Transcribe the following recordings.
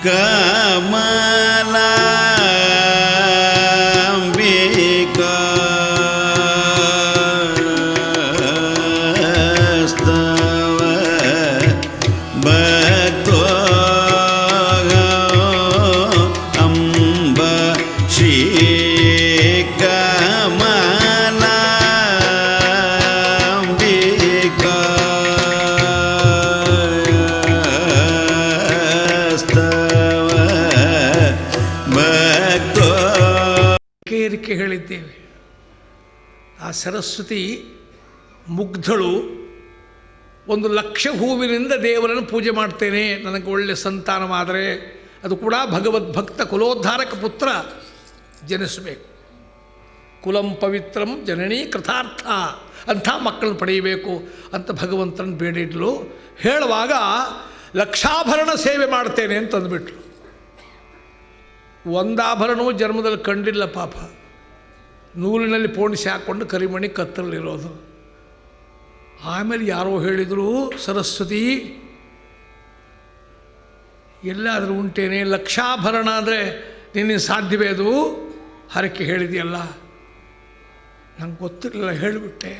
ಕಮಲಾಂಬಿಕಾ ಸ್ತವ ಭಕ್ತೋ ಅಂಬ ಶ್ರೀ ಕಮಲಾಂಬಿಕಾ ಏರಿಕೆ ಹೇಳಿದ್ದೇವೆ. ಆ ಸರಸ್ವತಿ ಮುಗ್ಧಳು 1,00,000 ಹೂವಿನಿಂದ ದೇವರನ್ನು ಪೂಜೆ ಮಾಡ್ತೇನೆ, ನನಗೆ ಒಳ್ಳೆ ಸಂತಾನವಾದರೆ ಅದು ಕೂಡ ಭಗವದ್ಭಕ್ತ ಕುಲೋದ್ಧಾರಕ ಪುತ್ರ ಜನಿಸಬೇಕು. ಕುಲಂ ಪವಿತ್ರಂ ಜನನೀ ಕೃತಾರ್ಥ, ಅಂಥ ಮಕ್ಕಳನ್ನು ಪಡೆಯಬೇಕು ಅಂತ ಭಗವಂತನ ಬೇಡಿದ್ಲು. ಹೇಳುವಾಗ ಲಕ್ಷಾಭರಣ ಸೇವೆ ಮಾಡ್ತೇನೆ ಅಂತಂದುಬಿಟ್ಲು. ಒಂದಾಭರಣವೂ ಜನ್ಮದಲ್ಲಿ ಕಂಡಿಲ್ಲ ಪಾಪ. ನೂಲಿನಲ್ಲಿ ಪೋಣಿಸಿ ಹಾಕ್ಕೊಂಡು ಕರಿಮಣಿ ಕತ್ತರಲ್ಲಿರೋದು. ಆಮೇಲೆ ಯಾರೋ ಹೇಳಿದರು, ಸರಸ್ವತಿ ಎಲ್ಲಾದರೂ ಉಂಟೇನೆ, ಲಕ್ಷಾಭರಣ ಅಂದರೆ ನಿನ್ನ ಸಾಧ್ಯವೇ ಅದು? ಹರಕೆ ಹೇಳಿದೆಯಲ್ಲ. ನಂಗೆ ಗೊತ್ತಿರಲಿಲ್ಲ, ಹೇಳಿಬಿಟ್ಟೆ.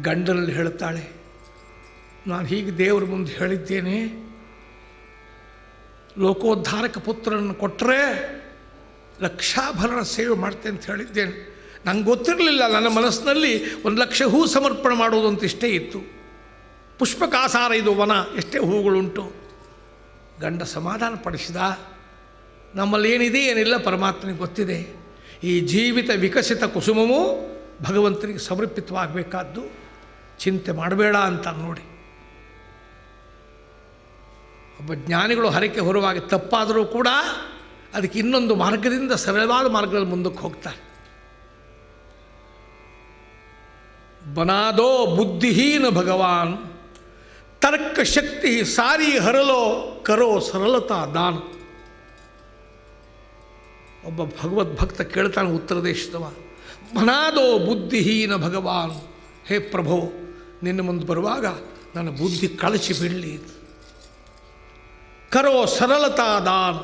ಗಂಡನಲ್ಲಿ ಹೇಳ್ತಾಳೆ, ನಾನು ಹೀಗೆ ದೇವ್ರ ಮುಂದೆ ಹೇಳಿದ್ದೇನೆ, ಲೋಕೋದ್ಧಾರಕ ಪುತ್ರನನ್ನು ಕೊಟ್ಟರೆ ಲಕ್ಷಾಭರಣ ಸೇವೆ ಮಾಡ್ತೇನೆ ಅಂತ ಹೇಳಿದ್ದೇನೆ. ನಂಗೆ ಗೊತ್ತಿರಲಿಲ್ಲ, ನನ್ನ ಮನಸ್ಸಿನಲ್ಲಿ 1,00,000 ಹೂ ಸಮರ್ಪಣೆ ಮಾಡೋದು ಅಂತ ಇಷ್ಟೇ ಇತ್ತು. ಪುಷ್ಪಕಾಸಾರ ಇದು ವನ, ಎಷ್ಟೇ ಹೂಗಳುಂಟು. ಗಂಡ ಸಮಾಧಾನ ಪಡಿಸಿದ. ನಮ್ಮಲ್ಲಿ ಏನಿದೆ ಏನಿಲ್ಲ ಪರಮಾತ್ಮನಿಗೆ ಗೊತ್ತಿದೆ. ಈ ಜೀವಿತ ವಿಕಸಿತ ಕುಸುಮವೂ ಭಗವಂತನಿಗೆ ಸಮರ್ಪಿತವಾಗಬೇಕಾದ್ದು, ಚಿಂತೆ ಮಾಡಬೇಡ ಅಂತ ನೋಡಿ. ಒಬ್ಬ ಜ್ಞಾನಿಗಳು ಹರಕೆ ಹೊರುವಾಗ ತಪ್ಪಾದರೂ ಕೂಡ ಅದಕ್ಕೆ ಇನ್ನೊಂದು ಮಾರ್ಗದಿಂದ, ಸರಳವಾದ ಮಾರ್ಗದಲ್ಲಿ ಮುಂದಕ್ಕೆ ಹೋಗ್ತಾರೆ. ಬನಾದೋ ಬುದ್ಧಿಹೀನ ಭಗವಾನ್, ತರ್ಕ ಶಕ್ತಿ ಸಾರಿ ಹರಲೋ ಕರೋ ಸರಳತಾ ದಾನ. ಒಬ್ಬ ಭಗವದ್ಭಕ್ತ ಕೇಳ್ತಾನೆ, ಉತ್ತರ ದೇಶದವ, ಬನಾದೋ ಬುದ್ಧಿಹೀನ ಭಗವಾನ್, ಹೇ ಪ್ರಭೋ ನಿನ್ನ ಮುಂದೆ ಬರುವಾಗ ನನ್ನ ಬುದ್ಧಿ ಕಳಚಿ ಬಿಡಲಿ. ಕರೋ ಸರಳತಾ ದಾನ,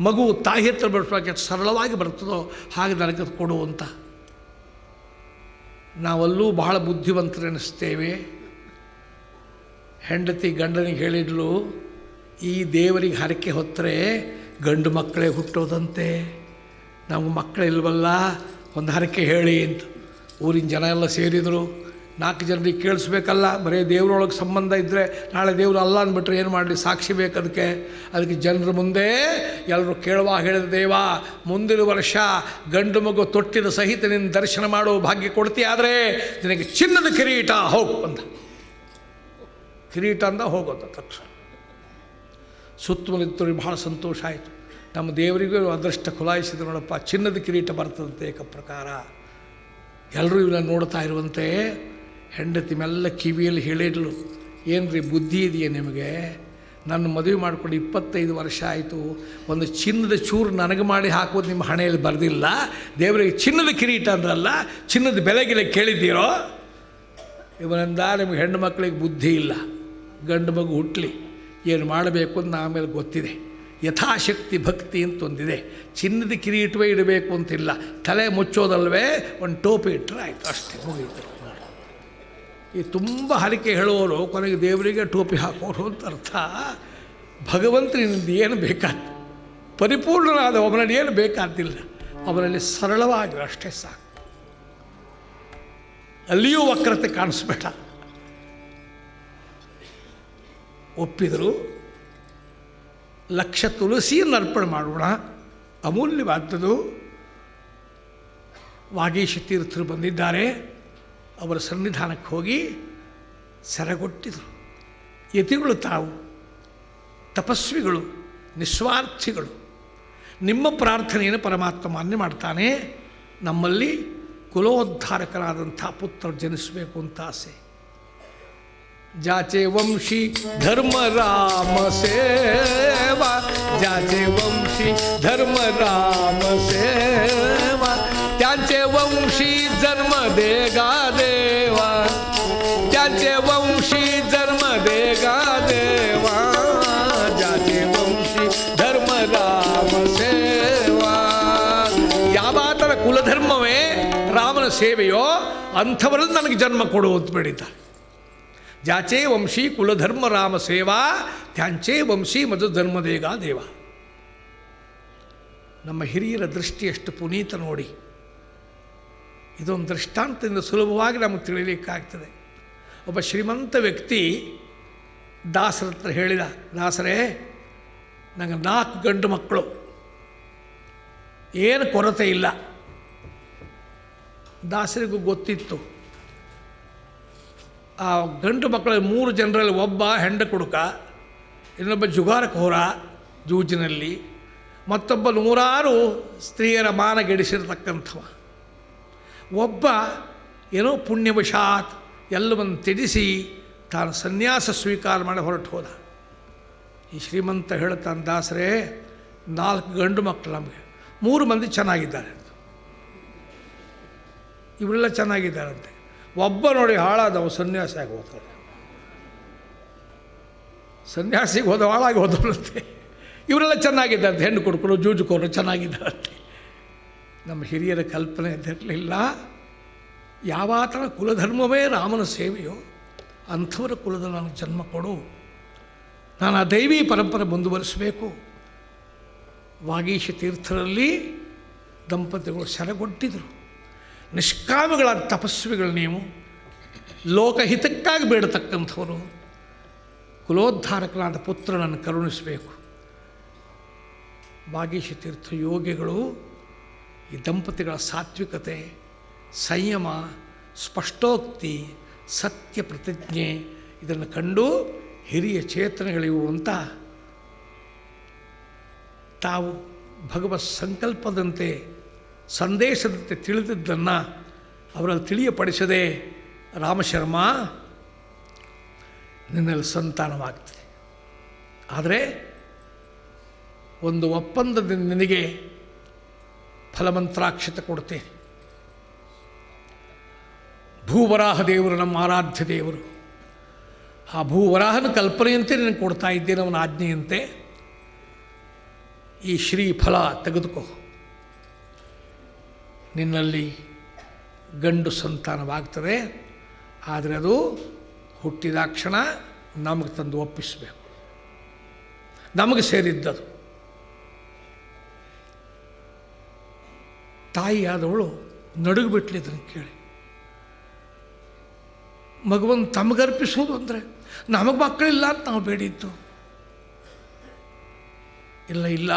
ಮಗು ತಾಯಿ ಹತ್ರ ಬಡಿಸುವಾಗ ಸರಳವಾಗಿ ಬರ್ತದೋ ಹಾಗೆ ನನಗೆ ಕೊಡು ಅಂತ. ನಾವಲ್ಲೂ ಬಹಳ ಬುದ್ಧಿವಂತರೆನಿಸ್ತೇವೆ. ಹೆಂಡತಿ ಗಂಡನಿಗೆ ಹೇಳಿದ್ಲು, ಈ ದೇವರಿಗೆ ಹರಕೆ ಹೊತ್ತರೆ ಗಂಡು ಮಕ್ಕಳೇ ಹುಟ್ಟೋದಂತೆ, ನಮಗೆ ಮಕ್ಕಳಿಲ್ವಲ್ಲ, ಒಂದು ಹರಕೆ ಹೇಳಿ ಅಂತ. ಊರಿನ ಜನ ಎಲ್ಲ ಸೇರಿದರು. 4 ಜನರಿಗೆ ಕೇಳಿಸ್ಬೇಕಲ್ಲ, ಬರೀ ದೇವರೊಳಗೆ ಸಂಬಂಧ ಇದ್ದರೆ ನಾಳೆ ದೇವರು ಅಲ್ಲ ಅಂದ್ಬಿಟ್ರೆ ಏನು ಮಾಡಲಿ, ಸಾಕ್ಷಿ ಬೇಕು ಅದಕ್ಕೆ ಜನರ ಮುಂದೆ ಎಲ್ಲರೂ ಕೇಳುವ ಹೇಳಿದ, ದೇವ ಮುಂದಿನ ವರ್ಷ ಗಂಡು ಮಗು ತೊಟ್ಟಿದ ಸಹಿತ ನಿನ್ನ ದರ್ಶನ ಮಾಡೋ ಭಾಗ್ಯ ಕೊಡ್ತೀಯಾದರೆ ನಿನಗೆ ಚಿನ್ನದ ಕಿರೀಟ ಹೋಗು ಅಂದ. ಕಿರೀಟ ಅಂದ ಹೋಗೋದು ತಕ್ಷಣ. ಸುತ್ತಮುತ್ತಲಿದ್ದವ್ರಿಗೆ ಭಾಳ ಸಂತೋಷ ಆಯಿತು. ನಮ್ಮ ದೇವರಿಗೂ ಅದೃಷ್ಟ ಖುಲಾಯಿಸಿದ್ರು, ನೋಡಪ್ಪ ಚಿನ್ನದ ಕಿರೀಟ ಬರ್ತದಂತೆ ಏಕ ಪ್ರಕಾರ. ಎಲ್ಲರೂ ಇವನ್ನ ನೋಡ್ತಾ ಇರುವಂತೆ ಹೆಂಡತಿ ಮೆಲ್ಲ ಕಿವಿಯಲ್ಲಿ ಹೇಳಿದ್ಲು, ಏನ್ರಿ ಬುದ್ಧಿ ಇದೆಯಾ ನಿಮಗೆ? ನನ್ನ ಮದುವೆ ಮಾಡಿಕೊಂಡು 25 ವರ್ಷ ಆಯಿತು, ಒಂದು ಚಿನ್ನದ ಚೂರು ನನಗೆ ಮಾಡಿ ಹಾಕೋದು ನಿಮ್ಮ ಹಣೆಯಲ್ಲಿ ಬರೆದಿಲ್ಲ. ದೇವರಿಗೆ ಚಿನ್ನದ ಕಿರೀಟ ಅಂದ್ರಲ್ಲ, ಚಿನ್ನದ ಬೆಲೆಗಿಲೆ ಕೇಳಿದ್ದೀರೋ? ಇವನಿಂದ ನಿಮಗೆ ಹೆಣ್ಣು ಮಕ್ಕಳಿಗೆ ಬುದ್ಧಿ ಇಲ್ಲ, ಗಂಡು ಮಗು ಹುಟ್ಟಲಿ ಏನು ಮಾಡಬೇಕು ಅಂತ ಆಮೇಲೆ ಗೊತ್ತಿದೆ. ಯಥಾಶಕ್ತಿ ಭಕ್ತಿ ಅಂತೊಂದಿದೆ. ಚಿನ್ನದ ಕಿರೀಟವೇ ಇಡಬೇಕು ಅಂತಿಲ್ಲ, ತಲೆ ಮುಚ್ಚೋದಲ್ವೇ ಒಂದು ಟೋಪಿ ಇಟ್ಟರೆ ಆಯಿತು, ಅಷ್ಟೇ ಮುಗಿಯಿತು. ಈ ತುಂಬ ಹರಕೆ ಹೇಳುವವರು ಕೊನೆಗೆ ದೇವರಿಗೆ ಟೋಪಿ ಹಾಕೋರು ಅಂತ ಅರ್ಥ. ಭಗವಂತನಿಂದ ಏನು ಬೇಕಾದ, ಪರಿಪೂರ್ಣನಾದ ಅವನಲ್ಲಿ ಏನು ಬೇಕಾದಿಲ್ಲ, ಅವನಲ್ಲಿ ಸರಳವಾಗಿ ಅಷ್ಟೇ ಸಾಕು. ಅಲ್ಲಿಯೂ ವಕ್ರತೆ ಕಾಣಿಸ್ಬೇಡ. ಒಪ್ಪಿದರು. 1,00,000 ತುಳಸಿಯನ್ನು ಅರ್ಪಣೆ ಮಾಡೋಣ, ಅಮೂಲ್ಯವಾದದ್ದು. ವಾಗೀಶ ತೀರ್ಥರು ಬಂದಿದ್ದಾರೆ, ಅವರ ಸನ್ನಿಧಾನಕ್ಕೆ ಹೋಗಿ ಸೆರಗೊಟ್ಟಿದರು. ಯತಿಗಳು ತಾವು ತಪಸ್ವಿಗಳು, ನಿಸ್ವಾರ್ಥಿಗಳು. ನಿಮ್ಮ ಪ್ರಾರ್ಥನೆಯನ್ನು ಪರಮಾತ್ಮ ಮಾನ್ಯ ಮಾಡ್ತಾನೆ. ನಮ್ಮಲ್ಲಿ ಕುಲೋದ್ಧಾರಕರಾದಂಥ ಪುತ್ರ ಜನಿಸಬೇಕು ಅಂತ ಆಸೆ. जाचे वंशी धर्म राम सेवा, जाचे वंशी धर्म राम सेवा, त्यांचे वंशी जन्म देगा देवा, त्यांचे वंशी जन्म देगा देवा, जाचे वंशी ಸೇವೆಯೋ ಅಂಥವರಲ್ಲಿ ನನಗೆ ಜನ್ಮ ಕೊಡು ಅಂತ ಬೇಡಿದ್ದಾರೆ. ಜಾಚೇ ವಂಶಿ ಕುಲಧರ್ಮ ರಾಮ ಸೇವಾ ತ್ಯಾಂಚೇ ವಂಶಿ ಮಧು ಧರ್ಮದೇಗ ದೇವ. ನಮ್ಮ ಹಿರಿಯರ ದೃಷ್ಟಿ ಎಷ್ಟು ಪುನೀತ ನೋಡಿ. ಇದೊಂದು ದೃಷ್ಟಾಂತದಿಂದ ಸುಲಭವಾಗಿ ನಮಗೆ ತಿಳಿಯಲಿಕ್ಕಾಗ್ತದೆ. ಒಬ್ಬ ಶ್ರೀಮಂತ ವ್ಯಕ್ತಿ ದಾಸರ ಹತ್ರ ಹೇಳಿದ, ದಾಸರೇ ನನಗೆ 4 ಗಂಡು ಮಕ್ಕಳು, ಏನು ಕೊರತೆ ಇಲ್ಲ. ದಾಸರಿಗೂ ಗೊತ್ತಿತ್ತು ಆ ಗಂಡು ಮಕ್ಕಳ 3 ಜನರಲ್ಲಿ ಒಬ್ಬ ಹೆಂಡ ಕುಡುಕ, ಇನ್ನೊಬ್ಬ ಜುಗಾರಖೋರ ಜೂಜಿನಲ್ಲಿ, ಮತ್ತೊಬ್ಬ 100 ಸ್ತ್ರೀಯರ ಮಾನಗೆಡಿಸಿರ್ತಕ್ಕಂಥವ, ಒಬ್ಬ ಏನೋ ಪುಣ್ಯವಶಾತ್ ಎಲ್ಲವನ್ನು ತ್ಯಜಿಸಿ ತಾನು ಸನ್ಯಾಸ ಸ್ವೀಕಾರ ಮಾಡಿ ಹೊರಟು ಹೋದ. ಈ ಶ್ರೀಮಂತ ಹೇಳ್ತಾನೆ, ದಾಸರೇ 4 ಗಂಡು ಮಕ್ಕಳು, ನಮಗೆ 3 ಮಂದಿ ಚೆನ್ನಾಗಿದ್ದಾರೆ, ಇವರೆಲ್ಲ ಚೆನ್ನಾಗಿದ್ದಾರಂತೆ. ಒಬ್ಬ ನೋಡಿ ಹಾಳಾದವು, ಸನ್ಯಾಸಿ ಆಗಿ ಹೋಗ್ತಾರೆ. ಸನ್ಯಾಸಿಗೆ ಹೋದ ಹಾಳಾಗಿ ಹೋದವರಂತೆ. ಇವರೆಲ್ಲ ಚೆನ್ನಾಗಿದ್ದಾರಂತೆ, ಹೆಣ್ಣು ಕೊಡ್ಕೊಂಡು ಜೂಜುಕೋರು ಚೆನ್ನಾಗಿದ್ದಾರಂತೆ. ನಮ್ಮ ಹಿರಿಯರ ಕಲ್ಪನೆ ಇರಲಿಲ್ಲ. ಯಾವಾತನ ಕುಲಧರ್ಮವೇ ರಾಮನ ಸೇವೆಯೋ ಅಂಥವರ ಕುಲದ ನನಗೆ ಜನ್ಮ ಕೊಡು, ನಾನು ಆ ದೈವಿ ಪರಂಪರೆ ಮುಂದುವರಿಸಬೇಕು. ವಾಗೀಶ ತೀರ್ಥರಲ್ಲಿ ದಂಪತಿಗಳು ಸೆರೆಗೊಟ್ಟಿದ್ರು. ನಿಷ್ಕಾಮಿಗಳಾದ ತಪಸ್ವಿಗಳು ನೀವು, ಲೋಕಹಿತಕ್ಕಾಗಿ ಬೇಡತಕ್ಕಂಥವರು, ಕುಲೋದ್ಧಾರಕನಾದ ಪುತ್ರನನ್ನು ಕರುಣಿಸಬೇಕು. ವಾಗೀಶ ತೀರ್ಥ ಯೋಗಿಗಳು ಈ ದಂಪತಿಗಳ ಸಾತ್ವಿಕತೆ, ಸಂಯಮ, ಸ್ಪಷ್ಟೋಕ್ತಿ, ಸತ್ಯ ಪ್ರತಿಜ್ಞೆ ಇದನ್ನು ಕಂಡು ಹಿರಿಯ ಚೇತನಗಳಿವು ಅಂತ ತಾವು ಭಗವತ್ ಸಂಕಲ್ಪದಂತೆ ಸಂದೇಶದಂತೆ ತಿಳಿದಿದ್ದನ್ನು ಅವರಲ್ಲಿ ತಿಳಿಯಪಡಿಸದೆ, ರಾಮಶರ್ಮ ನಿನ್ನಲ್ಲಿ ಸಂತಾನವಾಗ್ತದೆ, ಆದರೆ ಒಂದು ಒಪ್ಪಂದದಿಂದ ನಿನಗೆ ಫಲಮಂತ್ರಾಕ್ಷತೆ ಕೊಡ್ತೇನೆ. ಭೂವರಾಹ ದೇವರು ನಮ್ಮ ಆರಾಧ್ಯ ದೇವರು, ಆ ಭೂವರಾಹನ ಕಲ್ಪನೆಯಂತೆ ನಿನಗೆ ಕೊಡ್ತಾ ಇದ್ದೇನೆ, ಅವನ ಆಜ್ಞೆಯಂತೆ. ಈ ಶ್ರೀಫಲ ತೆಗೆದುಕೋ, ನಿನ್ನಲ್ಲಿ ಗಂಡು ಸಂತಾನವಾಗ್ತದೆ, ಆದರೆ ಅದು ಹುಟ್ಟಿದಾಕ್ಷಣ ನಮಗೆ ತಂದು ಒಪ್ಪಿಸಬೇಕು, ನಮಗೆ ಸೇರಿದ್ದದು. ತಾಯಿಯಾದವಳು ನಡುಗುಬಿಟ್ಲಿ ಇದನ್ನು ಕೇಳಿ. ಮಗುವನ್ನು ತಮಗರ್ಪಿಸೋದು ಅಂದರೆ ನಮಗೆ ಮಕ್ಕಳಿಲ್ಲ ಅಂತ ನಾವು ಬೇಡಿದ್ದು. ಇಲ್ಲ,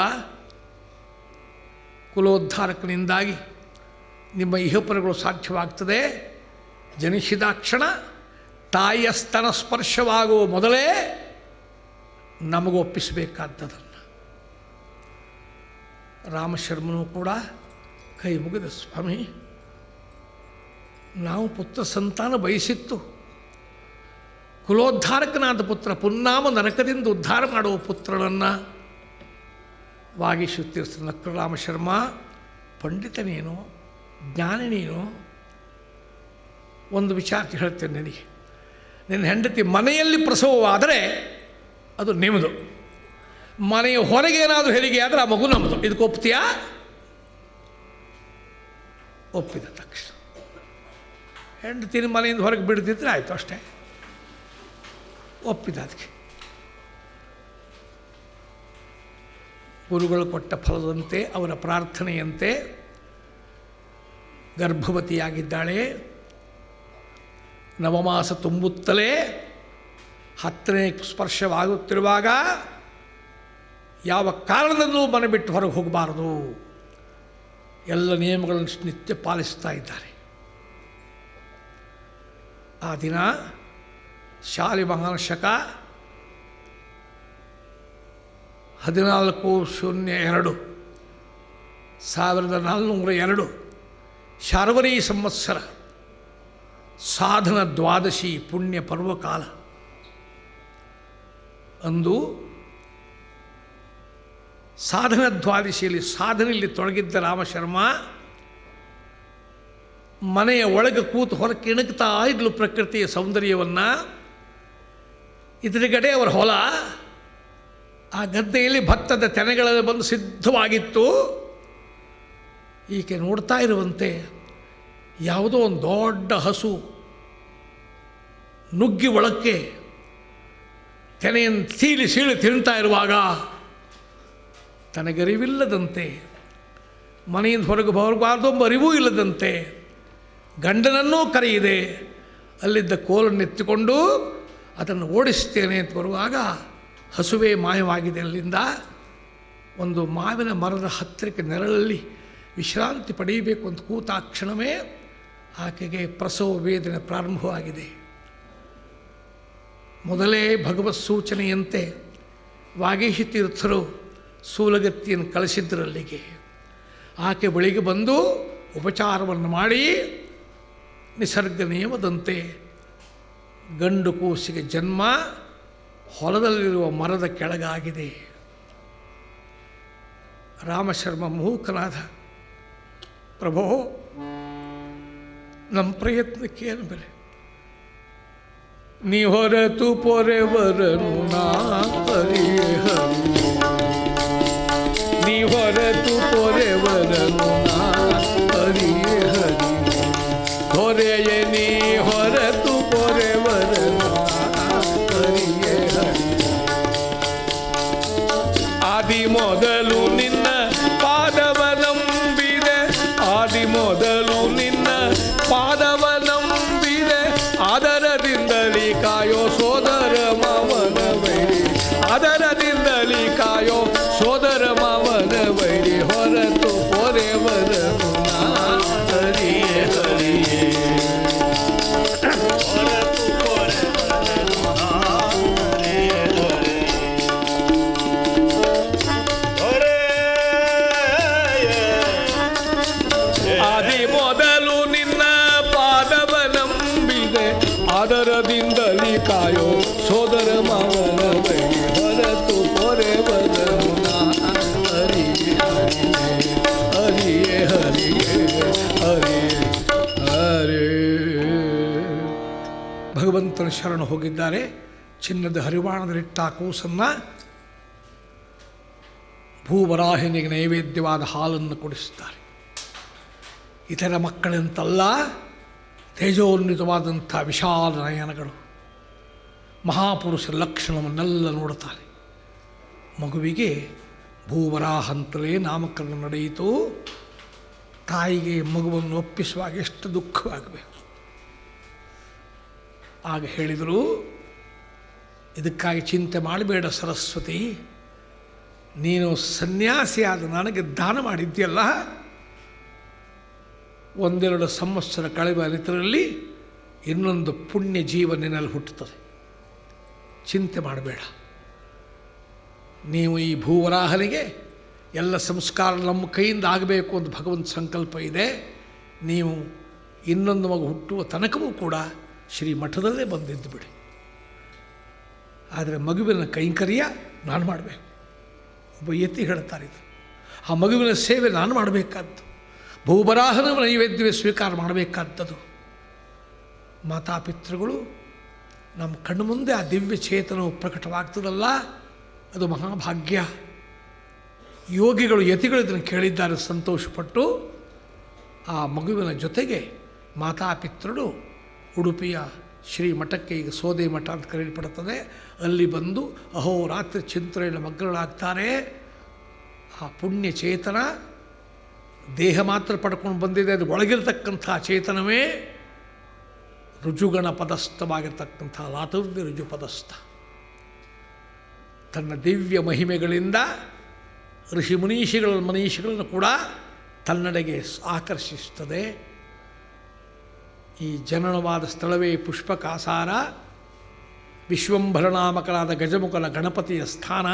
ಕುಲೋದ್ಧಾರಕನಿಂದಾಗಿ ನಿಮ್ಮ ಇಹಪರಗಳು ಸಾಧ್ಯವಾಗ್ತದೆ. ಜನಿಸಿದಾಕ್ಷಣ ತಾಯಿಯ ಸ್ತನ ಸ್ಪರ್ಶವಾಗುವ ಮೊದಲೇ ನಮಗೆ ಒಪ್ಪಿಸಬೇಕಾದ್ದದನ್ನು. ರಾಮಶರ್ಮನೂ ಕೂಡ ಕೈ ಮುಗಿದ, ಸ್ವಾಮಿ ನಾವು ಪುತ್ರ ಸಂತಾನ ಬಯಸಿತ್ತು, ಕುಲೋದ್ಧಾರಕನಾದ ಪುತ್ರ, ಪುನ್ನಾಮ ನರಕದಿಂದ ಉದ್ಧಾರ ಮಾಡುವ ಪುತ್ರನನ್ನು ವಾಗೀಶ ನಕ್ಕರು. ರಾಮಶರ್ಮ ಪಂಡಿತ ನೀನು, ಜ್ಞಾನಿ ನೀನು, ಒಂದು ವಿಚಾರ ಹೇಳ್ತೇನೆ ನಿನಗೆ. ನಿನ್ನ ಹೆಂಡತಿ ಮನೆಯಲ್ಲಿ ಪ್ರಸವವಾದರೆ ಅದು ನಿಮ್ಮದು, ಮನೆಯ ಹೊರಗೆ ಏನಾದರೂ ಹೆರಿಗೆ ಆದರೆ ಆ ಮಗು ನಮ್ಮದು. ಇದಕ್ಕೆ ಒಪ್ತೀಯಾ? ಒಪ್ಪಿದ ತಕ್ಷಣ ಹೆಂಡತಿನ ಮನೆಯಿಂದ ಹೊರಗೆ ಬಿಡ್ತಿದ್ರೆ ಆಯಿತು, ಅಷ್ಟೇ. ಒಪ್ಪಿದ. ಅದಕ್ಕೆ ಗುರುಗಳು ಕೊಟ್ಟ ಫಲದಂತೆ, ಅವರ ಪ್ರಾರ್ಥನೆಯಂತೆ ಗರ್ಭವತಿಯಾಗಿದ್ದಾಳೆ. ನವಮಾಸ ತುಂಬುತ್ತಲೇ 10ನೇ ಸ್ಪರ್ಶವಾಗುತ್ತಿರುವಾಗ ಯಾವ ಕಾರಣದಲ್ಲೂ ಮನೆ ಬಿಟ್ಟು ಹೊರಗೆ ಹೋಗಬಾರದು, ಎಲ್ಲ ನಿಯಮಗಳನ್ನು ನಿತ್ಯ ಪಾಲಿಸ್ತಾ ಇದ್ದಾರೆ. ಆ ದಿನ ಶಾಲಿವಾಹನ ಶಕ 1402 1402 ಶಾರ್ವರಿ ಸಂವತ್ಸರ ಸಾಧನ ದ್ವಾದಶಿ ಪುಣ್ಯ ಪರ್ವಕಾಲ ಅಂದು ಸಾಧನ ದ್ವಾದಶಿಯಲ್ಲಿ ಸಾಧನೆಯಲ್ಲಿ ತೊಡಗಿದ್ದ ರಾಮಶರ್ಮ ಮನೆಯ ಒಳಗೆ ಕೂತು ಹೊರಕ್ಕೆ ಇಣುಕ್ತಾ ಇದ್ಲು ಪ್ರಕೃತಿಯ ಸೌಂದರ್ಯವನ್ನು. ಎದುರುಗಡೆ ಅವರ ಹೊಲ, ಆ ಗದ್ದೆಯಲ್ಲಿ ಭತ್ತದ ತೆನೆಗಳಲ್ಲಿ ಬಂದು ಸಿದ್ಧವಾಗಿತ್ತು. ಈಕೆ ನೋಡ್ತಾ ಇರುವಂತೆ ಯಾವುದೋ ಒಂದು ದೊಡ್ಡ ಹಸು ನುಗ್ಗಿ ಒಳಕ್ಕೆ ತೆನೆಯನ್ನು ಸೀಳಿ ತಿಂತಾ ಇರುವಾಗ ತನಗರಿವಿಲ್ಲದಂತೆ, ಮನೆಯಿಂದ ಹೊರಗೆ ಬರಬಾರ್ದು ಎಂಬ ಅರಿವೂ ಇಲ್ಲದಂತೆ ಗಂಡನನ್ನೂ ಕರೆಯಿದೆ ಅಲ್ಲಿದ್ದ ಕೋಲನ್ನು ಎತ್ತಿಕೊಂಡು ಅದನ್ನು ಓಡಿಸ್ತೇನೆ ಅಂತ ಬರುವಾಗ ಹಸುವೆ ಮಾಯವಾಗಿದೆ. ಅಲ್ಲಿಂದ ಒಂದು ಮಾವಿನ ಮರದ ಹತ್ತಿರಕ್ಕೆ ನೆರಳಲ್ಲಿ ವಿಶ್ರಾಂತಿ ಪಡೆಯಬೇಕು ಅಂತ ಕೂತ ಕ್ಷಣವೇ ಆಕೆಗೆ ಪ್ರಸವ ವೇದನೆ ಪ್ರಾರಂಭವಾಗಿದೆ. ಮೊದಲೇ ಭಗವತ್ ಸೂಚನೆಯಂತೆ ವಾಗೀಶ ತೀರ್ಥರು ಸೂಲಗತ್ತಿಯನ್ನು ಕಳಿಸಿದ್ದರಲ್ಲಿಗೆ ಆಕೆ ಬಳಿಗೆ ಬಂದು ಉಪಚಾರವನ್ನು ಮಾಡಿ ನಿಸರ್ಗ ನಿಯಮದಂತೆ ಗಂಡು ಕೂಸಿಗೆ ಜನ್ಮ ಹೊಲದಲ್ಲಿರುವ ಮರದ ಕೆಳಗಾಗಿದೆ. ರಾಮಶರ್ಮ ಮೂಕನಾದ, ಪ್ರಭೋ ನಮ್ಮ ಪ್ರಯತ್ನಕ್ಕೆ ಏನು ಬೆಲೆ? ನೀ ಹೊರತು ಪೊರೆವರನು ನಾ ಹರಿಯೇ ಹರಿ, ನೀ ಹೊರತು ಪೊರೆವರನು ನಾ ಹರಿಯೇ ಹರಿ, ಹೊರೆಯ ನೀ ಹೊರತು ಪೊರೆವರನು ನಾ ಹರಿಯೇ ಹರಿ. ಆದಿ ಮೊದಲು ನಿನ್ನ ಪಾದವ ನಂಬಿದೆ, ಆದಿ ಮೊದಲು ನಿನ್ನ ಪಾದವ ನಂಬಿದೆ, ಆದರದಿಂದಲೇ ಕಾಯೋ ಸೋದರ ಮಾವನ ವೈರಿ, ಆದರದಿಂದಲೇ ಕಾಯೋ ಸೋದರ ಮಾವನ ವೈರಿ, ಹೊರತು ಪೊರೆವರನು ನಾ ಹರಿಯೇ ಹರಿಯೇ, ಹೊರತು ಪೊರೆವರನು ನಾ ಹರಿಯೇ ಹರಿ. ಆದಿ ಮೊದಲು ನಿನ್ನ ಪಾದವ ನಂಬಿದೆ, ಆದರದಿಂದಲೇ ಕಾಯೋ ಸೋದರ ಮಾವನ ಬಳಿ, ಹೊರತು ಪೊರೆವರನು ನಾ ಹರಿಯೇ ಹರಿಯೇ ಹರಿಯೇ ಹರಿಯೇ ಹರೇ. ಭಗವಂತನ ಶರಣ ಹೋಗಿದ್ದಾರೆ. ಚಿನ್ನದ ಹರಿವಾಣದಲ್ಲಿಟ್ಟ ಕೂಸನ್ನು ಭೂವರಾಹಿನಿಗೆ ನೈವೇದ್ಯವಾದ ಹಾಲನ್ನು ಕೊಡಿಸುತ್ತಾರೆ. ಇತರ ಮಕ್ಕಳಂತಲ್ಲ, ತೇಜೋನ್ವಿತವಾದಂಥ ವಿಶಾಲ ನಯನಗಳು, ಮಹಾಪುರುಷರ ಲಕ್ಷಣವನ್ನೆಲ್ಲ ನೋಡುತ್ತಾರೆ. ಮಗುವಿಗೆ ಭೂವರಾಹ ಅಂತಲೇ ನಾಮಕರಣ ನಡೆಯಿತು. ತಾಯಿಗೆ ಮಗುವನ್ನು ಒಪ್ಪಿಸುವಾಗ ಎಷ್ಟು ದುಃಖವಾಗಬೇಕು. ಆಗ ಹೇಳಿದರು, ಇದಕ್ಕಾಗಿ ಚಿಂತೆ ಮಾಡಬೇಡ ಸರಸ್ವತಿ, ನೀನು ಸನ್ಯಾಸಿಯಾದ ನನಗೆ ದಾನ ಮಾಡಿದ್ಯಲ್ಲ, ಒಂದೆರಡು ಸಂವತ್ಸರ ಕಳೆಯುವ ನಿತರಲ್ಲಿ ಇನ್ನೊಂದು ಪುಣ್ಯ ಜೀವ ನಿನ್ನಲ್ಲಿ ಹುಟ್ಟುತ್ತದೆ. ಚಿಂತೆ ಮಾಡಬೇಡ. ನೀವು ಈ ಭೂವರಾಹನಿಗೆ ಎಲ್ಲ ಸಂಸ್ಕಾರ ನಮ್ಮ ಕೈಯಿಂದ ಆಗಬೇಕು ಅಂತ ಭಗವಂತ ಸಂಕಲ್ಪ ಇದೆ. ನೀವು ಇನ್ನೊಂದು ಮಗು ಹುಟ್ಟುವ ತನಕವೂ ಕೂಡ ಶ್ರೀಮಠದಲ್ಲೇ ಬಂದಿದ್ದು ಬಿಡಿ. ಆದರೆ ಮಗುವಿನ ಕೈಂಕರ್ಯ ನಾನು ಮಾಡಬೇಕು. ಒಬ್ಬ ಯತಿ ಹೇಳ್ತಾರೆ, ಇದು ಆ ಮಗುವಿನ ಸೇವೆ ನಾನು ಮಾಡಬೇಕಾದ್ದು, ಭೂವರಾಹನ ನೈವೇದ್ಯವೇ ಸ್ವೀಕಾರ ಮಾಡಬೇಕಾದದ್ದು. ಮಾತಾಪಿತೃಗಳು ನಮ್ಮ ಕಣ್ಣು ಮುಂದೆ ಆ ದಿವ್ಯ ಚೇತನವು ಪ್ರಕಟವಾಗ್ತದಲ್ಲ, ಅದು ಮಹಾಭಾಗ್ಯ. ಯೋಗಿಗಳು ಯತಿಗಳು ಇದನ್ನು ಕೇಳಿದ್ದಾರೆ, ಸಂತೋಷಪಟ್ಟು ಆ ಮಗುವಿನ ಜೊತೆಗೆ ಮಾತಾಪಿತೃಗಳು ಉಡುಪಿಯ ಶ್ರೀಮಠಕ್ಕೆ, ಈಗ ಸೋದೆ ಮಠ ಅಂತ ಕರೆಯಲ್ಪಡುತ್ತದೆ, ಅಲ್ಲಿ ಬಂದು ಅಹೋರಾತ್ರಿ ಚಿಂತನೆಯಲ್ಲಿ ಮಗ್ನರಾಗ್ತಾರೆ. ಆ ಪುಣ್ಯ ಚೇತನ ದೇಹ ಮಾತ್ರ ಪಡ್ಕೊಂಡು ಬಂದಿದೆ, ಅದು ಒಳಗಿರ್ತಕ್ಕಂಥ ಚೇತನವೇ ರುಜುಗಣ ಪದಸ್ಥವಾಗಿರ್ತಕ್ಕಂಥ ಲಾತವ್ಯ ರುಜು ಪದಸ್ಥ. ತನ್ನ ದಿವ್ಯ ಮಹಿಮೆಗಳಿಂದ ಋಷಿ ಮನೀಷಿಗಳನ್ನು ಕೂಡ ತನ್ನೆಡೆಗೆ ಆಕರ್ಷಿಸುತ್ತದೆ. ಈ ಜನನವಾದ ಸ್ಥಳವೇ ಪುಷ್ಪಕಾಸಾರ, ವಿಶ್ವಂಭರನಾಮಕನಾದ ಗಜಮುಖನ ಗಣಪತಿಯ ಸ್ಥಾನ,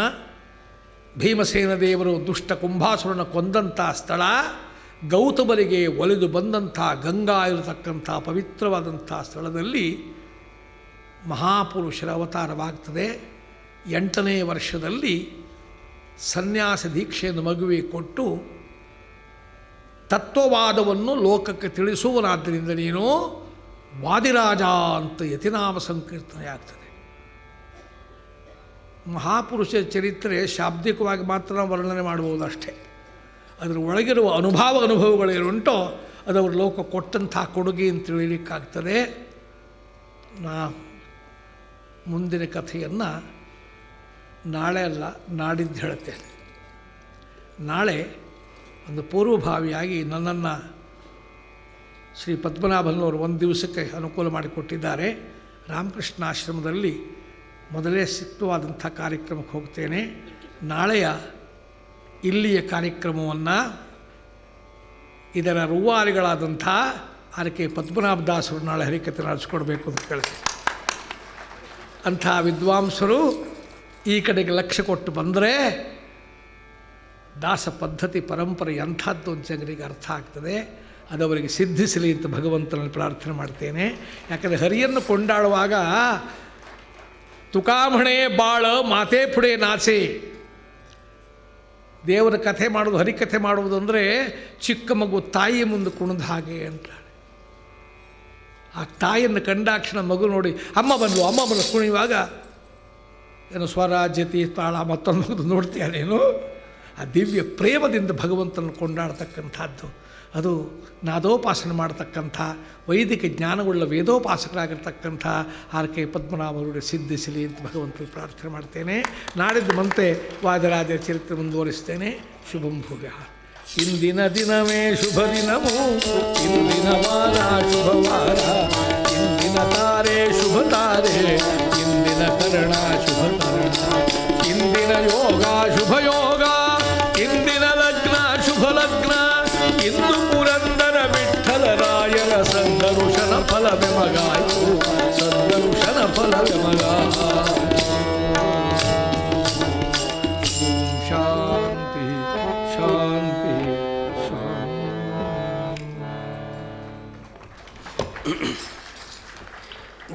ಭೀಮಸೇನ ದೇವರು ದುಷ್ಟ ಕುಂಭಾಸುರನ ಕೊಂದಂಥ ಸ್ಥಳ, ಗೌತಮರಿಗೆ ಒಲಿದು ಬಂದಂಥ ಗಂಗಾ ಇರತಕ್ಕಂಥ ಪವಿತ್ರವಾದಂಥ ಸ್ಥಳದಲ್ಲಿ ಮಹಾಪುರುಷರ ಅವತಾರವಾಗ್ತದೆ. 8ನೇ ವರ್ಷದಲ್ಲಿ ಸನ್ಯಾಸ ದೀಕ್ಷೆಯನ್ನು ಮಗುವಿಗೆ ಕೊಟ್ಟು ತತ್ವವಾದವನ್ನು ಲೋಕಕ್ಕೆ ತಿಳಿಸುವನಾದ್ದರಿಂದ ನೀನು ವಾದಿರಾಜ ಅಂತ ಯತಿನಾಮ ಸಂಕೀರ್ತನೆ ಆಗ್ತದೆ. ಮಹಾಪುರುಷ ಚರಿತ್ರೆ ಶಾಬ್ದಿಕವಾಗಿ ಮಾತ್ರ ವರ್ಣನೆ ಮಾಡಬಹುದು ಅಷ್ಟೇ. ಅದರ ಒಳಗಿರುವ ಅನುಭವಗಳೇನುಂಟೋ ಅದು ಅವ್ರ ಲೋಕ ಕೊಟ್ಟಂಥ ಕೊಡುಗೆ ಅಂತ ತಿಳಿಲಿಕ್ಕಾಗ್ತದೆ. ನಾ ಮುಂದಿನ ಕಥೆಯನ್ನು ನಾಳೆ ಅಲ್ಲ ನಾಡಿದ್ದು ಹೇಳ್ತೇನೆ. ನಾಳೆ ಒಂದು ಪೂರ್ವಭಾವಿಯಾಗಿ ನನ್ನನ್ನು ಶ್ರೀ ಪದ್ಮನಾಭನವರು ಒಂದು ದಿವಸಕ್ಕೆ ಅನುಕೂಲ ಮಾಡಿಕೊಟ್ಟಿದ್ದಾರೆ. ರಾಮಕೃಷ್ಣ ಆಶ್ರಮದಲ್ಲಿ ಮೊದಲೇ ಸಿಕ್ತವಾದಂಥ ಕಾರ್ಯಕ್ರಮಕ್ಕೆ ಹೋಗ್ತೇನೆ. ನಾಳೆಯ ಇಲ್ಲಿಯ ಕಾರ್ಯಕ್ರಮವನ್ನು ಇದರ ರೂವಾರಿಗಳಾದಂಥ ಆರಕೆ ಪದ್ಮನಾಭದಾಸರು ನಾಳೆ ಹರಿಕತೆ ನಡೆಸ್ಕೊಡ್ಬೇಕು ಅಂತ ಕೇಳ್ತೇನೆ. ಅಂಥ ವಿದ್ವಾಂಸರು ಈ ಕಡೆಗೆ ಲಕ್ಷ್ಯ ಕೊಟ್ಟು ಬಂದರೆ ದಾಸ ಪದ್ಧತಿ ಪರಂಪರೆ ಎಂಥದ್ದು ಅಂತ ಜನರಿಗೆ ಅರ್ಥ ಆಗ್ತದೆ. ಅದು ಅವರಿಗೆ ಸಿದ್ಧಿಸಲಿ ಅಂತ ಭಗವಂತನಲ್ಲಿ ಪ್ರಾರ್ಥನೆ ಮಾಡ್ತೇನೆ. ಯಾಕಂದರೆ ಹರಿಯನ್ನು ಕೊಂಡಾಡುವಾಗ ತುಕಾಮಣೆ ಬಾಳ ಮಾತೇ ಪುಡೆ ನಾಚೆ, ದೇವರ ಕಥೆ ಮಾಡೋದು ಹರಿಕಥೆ ಮಾಡುವುದು ಅಂದರೆ ಚಿಕ್ಕ ಮಗು ತಾಯಿ ಮುಂದೆ ಕುಣಿದ ಹಾಗೆ ಅಂತ. ಆ ತಾಯಿಯನ್ನು ಕಂಡಾಕ್ಷಣ ಮಗು ನೋಡಿ ಅಮ್ಮ ಬಂದು ಕುಣಿಯುವಾಗ ಏನು ಸ್ವರ ಜತಿ ತಾಳ ಮತ್ತೊಂದು ಮಗು ನೋಡ್ತೀಯನೇನು. ಆ ದಿವ್ಯ ಪ್ರೇಮದಿಂದ ಭಗವಂತನ ಕೊಂಡಾಡ್ತಕ್ಕಂಥದ್ದು, ಅದು ನಾದೋಪಾಸನೆ ಮಾಡ್ತಕ್ಕಂಥ ವೈದಿಕ ಜ್ಞಾನವುಳ್ಳ ವೇದೋಪಾಸಕರಾಗಿರ್ತಕ್ಕಂಥ ಆರ್ಕೆ ಪದ್ಮನಾಭರು ಸಿದ್ಧಿಸಲಿ ಅಂತ ಭಗವಂತನ ಪ್ರಾರ್ಥನೆ ಮಾಡ್ತೇನೆ. ನಾಡಿದ್ದು ಮತ್ತೆ ವಾದರಾಜ ಚರಿತ್ರೆ ಮುಂದುವರಿಸ್ತೇನೆ. ಶುಭಂ ಭೂಯಃ. ಇಂದಿನ ದಿನವೇ ಶುಭ ದಿನವೂ, ಇಂದಿನ ವಾರ ಶುಭವಾರ, ಇಂದಿನ ತಾರೆ ಶುಭ ತಾರೆ, ಇಂದಿನ ಕರ್ಣ ಶುಭ ಕರ್ಣ, ಇಂದಿನ ಯೋಗ ಶುಭ ಯೋಗ, ಇಂದಿನ ಲಗ್ನ ಶುಭ ಲಗ್ನ, ಇಂದು ಪುರಂದರ ವಿಠ್ಠಲರಾಯನ ಸಂದರುಶನ ಫಲವೇ ಮಗಾಯಿತು, ಸಂದರುಶನ ಫಲವೇ ಮಗ. ಶಾಂತಿ ಶಾಂತಿ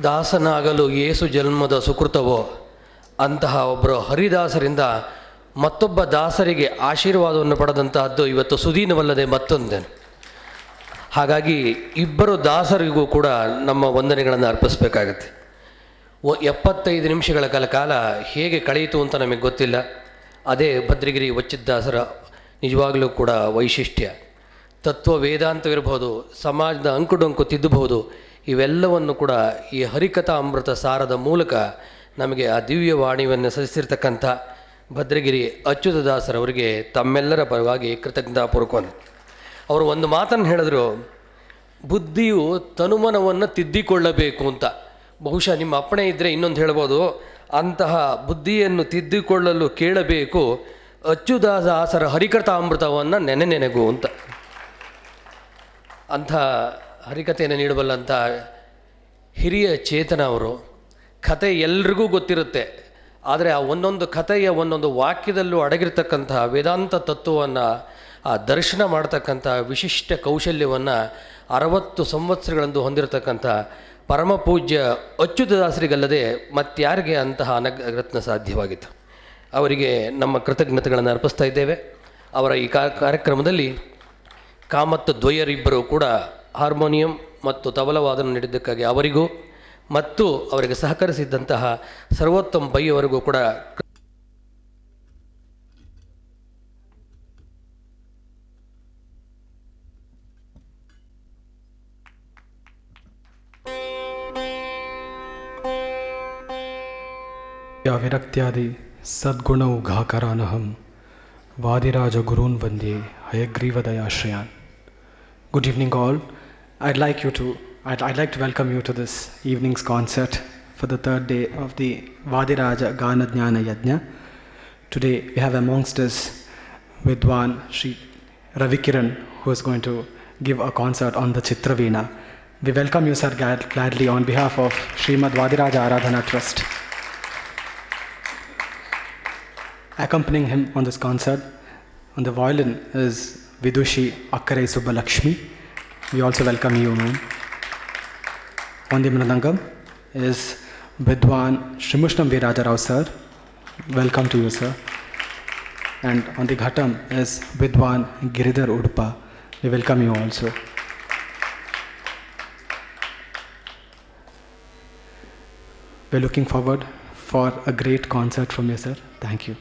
ದಾಸನಾಗಲು ಏಸು ಜನ್ಮದ ಸುಕೃತವೋ ಅಂತಹ ಒಬ್ಬರು ಹರಿದಾಸರಿಂದ ಮತ್ತೊಬ್ಬ ದಾಸರಿಗೆ ಆಶೀರ್ವಾದವನ್ನು ಪಡೆದಂತಹದ್ದು ಇವತ್ತು ಸುದೀನವಲ್ಲದೆ ಮತ್ತೊಂದೇನು. ಹಾಗಾಗಿ ಇಬ್ಬರು ದಾಸರಿಗೂ ಕೂಡ ನಮ್ಮ ವಂದನೆಗಳನ್ನು ಅರ್ಪಿಸಬೇಕಾಗತ್ತೆ. 75 ನಿಮಿಷಗಳ ಕಾಲ ಹೇಗೆ ಕಳೆಯಿತು ಅಂತ ನಮಗೆ ಗೊತ್ತಿಲ್ಲ. ಅದೇ ಭದ್ರಗಿರಿ ವಚ್ಚಿದ್ದಾಸರ ನಿಜವಾಗಲೂ ಕೂಡ ವೈಶಿಷ್ಟ್ಯ. ತತ್ವ ವೇದಾಂತವಿರ್ಬೋದು, ಸಮಾಜದ ಅಂಕುಡೊಂಕು ತಿದ್ದಬಹುದು, ಇವೆಲ್ಲವನ್ನು ಕೂಡ ಈ ಹರಿಕಥಾ ಅಮೃತ ಸಾರದ ಮೂಲಕ ನಮಗೆ ಆ ದಿವ್ಯ ವಾಣಿಯನ್ನು ಸಲ್ಲಿಸಿರ್ತಕ್ಕಂಥ ಭದ್ರಗಿರಿ ಅಚ್ಯುತದಾಸರವರಿಗೆ ತಮ್ಮೆಲ್ಲರ ಪರವಾಗಿ ಕೃತಜ್ಞತಾಪೂರ್ವಕವನ್ನು. ಅವರು ಒಂದು ಮಾತನ್ನು ಹೇಳಿದ್ರು, ಬುದ್ಧಿಯು ತನುಮನವನ್ನು ತಿದ್ದಿಕೊಳ್ಳಬೇಕು ಅಂತ. ಬಹುಶಃ ನಿಮ್ಮ ಅಪ್ಪಣೆ ಇದ್ದರೆ ಇನ್ನೊಂದು ಹೇಳ್ಬೋದು, ಅಂತಹ ಬುದ್ಧಿಯನ್ನು ತಿದ್ದಿಕೊಳ್ಳಲು ಕೇಳಬೇಕು ಅಚ್ಯುತದಾಸರ ಹರಿಕಥಾಮೃತವನ್ನು ನೆನೆಗು ಅಂತ. ಅಂಥ ಹರಿಕಥೆಯನ್ನು ನೀಡಬಲ್ಲಂಥ ಹಿರಿಯ ಚೇತನ ಅವರು. ಕತೆ ಎಲ್ರಿಗೂ ಗೊತ್ತಿರುತ್ತೆ, ಆದರೆ ಆ ಒಂದೊಂದು ಕಥೆಯ ಒಂದೊಂದು ವಾಕ್ಯದಲ್ಲೂ ಅಡಗಿರ್ತಕ್ಕಂಥ ವೇದಾಂತ ತತ್ವವನ್ನು ಆ ದರ್ಶನ ಮಾಡ್ತಕ್ಕಂಥ ವಿಶಿಷ್ಟ ಕೌಶಲ್ಯವನ್ನು 60 ಸಂವತ್ಸರಗಳಂದು ಹೊಂದಿರತಕ್ಕಂಥ ಪರಮ ಪೂಜ್ಯ ಅಚ್ಯುತದಾಸರಿಗಲ್ಲದೆ ಮತ್ತಾರಿಗೆ ಅಂತಹ ಅನಗ್ರತ್ನ ಸಾಧ್ಯವಾಗಿತ್ತು. ಅವರಿಗೆ ನಮ್ಮ ಕೃತಜ್ಞತೆಗಳನ್ನು ಅರ್ಪಿಸ್ತಾ ಇದ್ದೇವೆ. ಅವರ ಈ ಕಾರ್ಯಕ್ರಮದಲ್ಲಿ ಕಾಮತ್ ದ್ವಯರಿಬ್ಬರು ಕೂಡ ಹಾರ್ಮೋನಿಯಂ ಮತ್ತು ತಬಲವಾದನ ನೀಡಿದ್ದಕ್ಕಾಗಿ ಅವರಿಗೂ ಮತ್ತು ಅವರಿಗೆ ಸಹಕರಿಸಿದ್ದಂತಹ ಸರ್ವೋತ್ತಮ್ ಪೈ ಅವರಿಗೂ ಕೂಡ ವಿರಕ್ತ್ಯಾದಿ ಸದ್ಗುಣ ಉಘಾಕರಾನಹಂ Vadiraja ಗುರೂನ್ Vande ಹಯಗ್ರೀವದಯಾಶ್ರಯಾನ್. Good evening all. I'd like to welcome you to this evening's concert for the third day of the Vadiraja Gana Jnana Yajna. Today we have amongst us Vidwan Sri Ravikiran, who is going to give a concert on the Chitraveena. We welcome you, sir, gladly on behalf of Srimad Vadiraja Aradhana Trust. Accompanying him on this concert on the violin is Vidushi Akkare Subbalakshmi. We also welcome you, ma'am. On the mridangam is Vidwan Shrimushnam Viraja Rao, sir. Welcome to you, sir. And on the ghatam is Vidwan Giridhar Udpa. We welcome you also. We're looking forward for a great concert from you, sir. Thank you.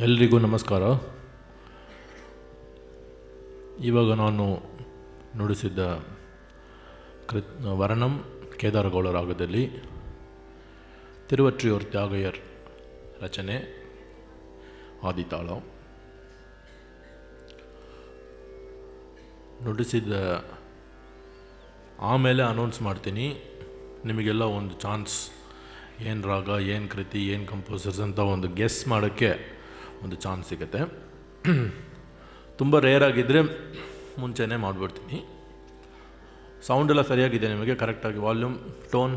ಎಲ್ರಿಗೂ ನಮಸ್ಕಾರ. ಇವಾಗ ನಾನು ನುಡಿಸಿದ್ದ ವರ್ಣಂ ಕೇದಾರಗೌಡ ರಾಗದಲ್ಲಿ ತಿರುವಟ್ರಿಯೂರ್ ತ್ಯಾಗಯ್ಯರ್ ರಚನೆ ಆದಿತಾಳ. ನುಡಿಸಿದ್ದ ಆಮೇಲೆ announce ಮಾಡ್ತೀನಿ. ನಿಮಗೆಲ್ಲ ಒಂದು ಚಾನ್ಸ್, ಏನು ರಾಗ, ಏನು ಕೃತಿ, ಏನು ಕಂಪೋಸರ್ಸ್ ಅಂತ ಒಂದು ಗೆಸ್ ಮಾಡೋಕ್ಕೆ ಒಂದು ಚಾನ್ಸ್ ಸಿಗುತ್ತೆ. ತುಂಬ ರೇರ್ ಆಗಿದ್ದರೆ ಮುಂಚೆನೇ ಮಾಡಿಬಿಡ್ತೀನಿ. ಸೌಂಡೆಲ್ಲ ಸರಿಯಾಗಿದೆ ನಿಮಗೆ, ಕರೆಕ್ಟಾಗಿ ವಾಲ್ಯೂಮ್, ಟೋನ್